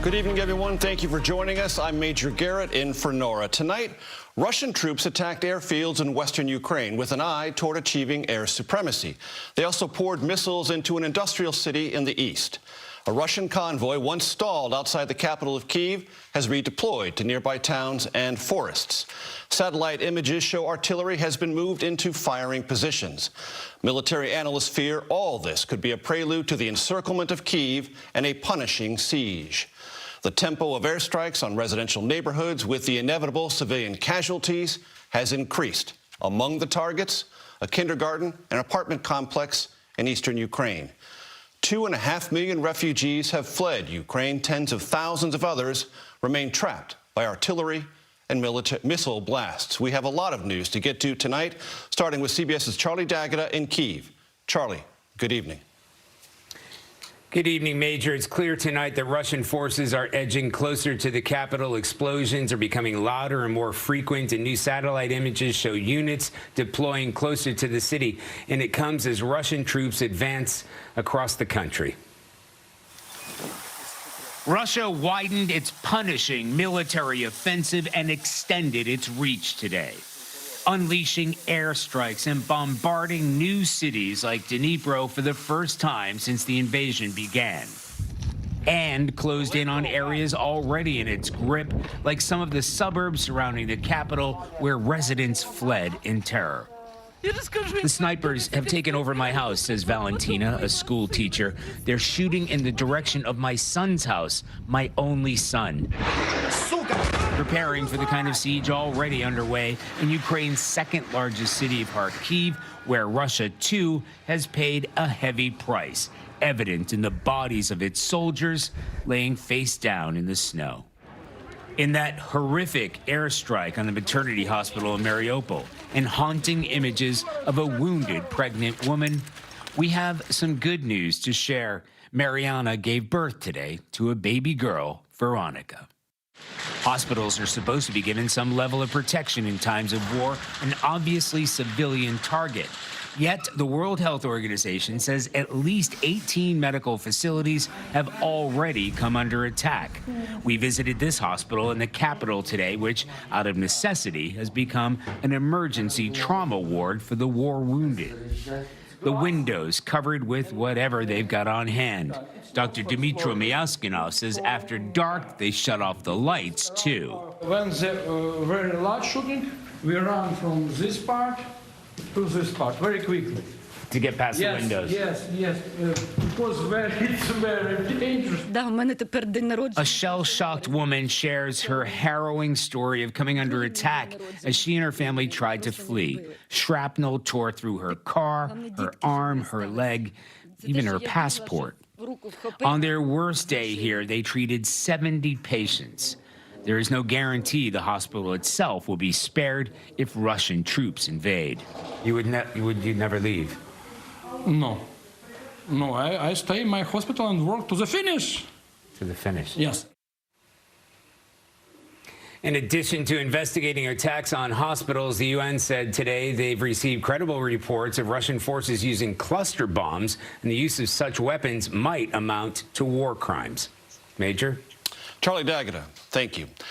Good evening, everyone. Thank you for joining us. I'm Major Garrett in for Norah. Tonight, Russian troops attacked airfields in western Ukraine with an eye toward achieving air supremacy. They also poured missiles into an industrial city in the east. A Russian convoy, once stalled outside the capital of Kyiv, has redeployed to nearby towns and forests. Satellite images show artillery has been moved into firing positions. Military analysts fear all this could be a prelude to the encirclement of Kyiv and a punishing siege. The tempo of airstrikes on residential neighborhoods with the inevitable civilian casualties has increased. Among the targets, a kindergarten and apartment complex in eastern Ukraine. 2.5 million refugees have fled Ukraine. Tens of thousands of others remain trapped by artillery and missile blasts. We have a lot of news to get to tonight, starting with CBS's Charlie D'Agata in Kyiv. Charlie, good evening. Good evening, Major. It's clear tonight that Russian forces are edging closer to the capital. Explosions are becoming louder and more frequent, and new satellite images show units deploying closer to the city. And it comes as Russian troops advance across the country. Russia widened its punishing military offensive and extended its reach today, unleashing airstrikes and bombarding new cities like Dnipro for the first time since the invasion began, and closed in on areas already in its grip, like some of the suburbs surrounding the capital where residents fled in terror. The snipers have taken over my house, says Valentina, a school teacher. They're shooting in the direction of my son's house, my only son. Preparing for the kind of siege already underway in Ukraine's second largest city of Kharkiv, where Russia, too, has paid a heavy price, evident in the bodies of its soldiers laying face down in the snow. In that horrific airstrike on the maternity hospital in Mariupol and haunting images of a wounded pregnant woman, we have some good news to share. Mariana gave birth today to a baby girl, Veronica. Hospitals are supposed to be given some level of protection in times of war, an obviously civilian target. Yet the World Health Organization says at least 18 medical facilities have already come under attack. We visited this hospital in the capital today, which, out of necessity, has become an emergency trauma ward for the war wounded. The windows covered with whatever they've got on hand. Dr. Dnipro Myaskinov says after dark, they shut off the lights, too. When the very large shooting, we ran from this part to this part very quickly. To get past the windows. Yes. It was very dangerous. A shell-shocked woman shares her harrowing story of coming under attack as she and her family tried to flee. Shrapnel tore through her car, her arm, her leg, even her passport. On their worst day here, they treated 70 patients. There is no guarantee the hospital itself will be spared if Russian troops invade. You'd never leave? No, I stay in my hospital and work to the finish. To the finish? Yes. In addition to investigating attacks on hospitals, the UN said today they've received credible reports of Russian forces using cluster bombs, and the use of such weapons might amount to war crimes. Major? Charlie D'Agata, thank you.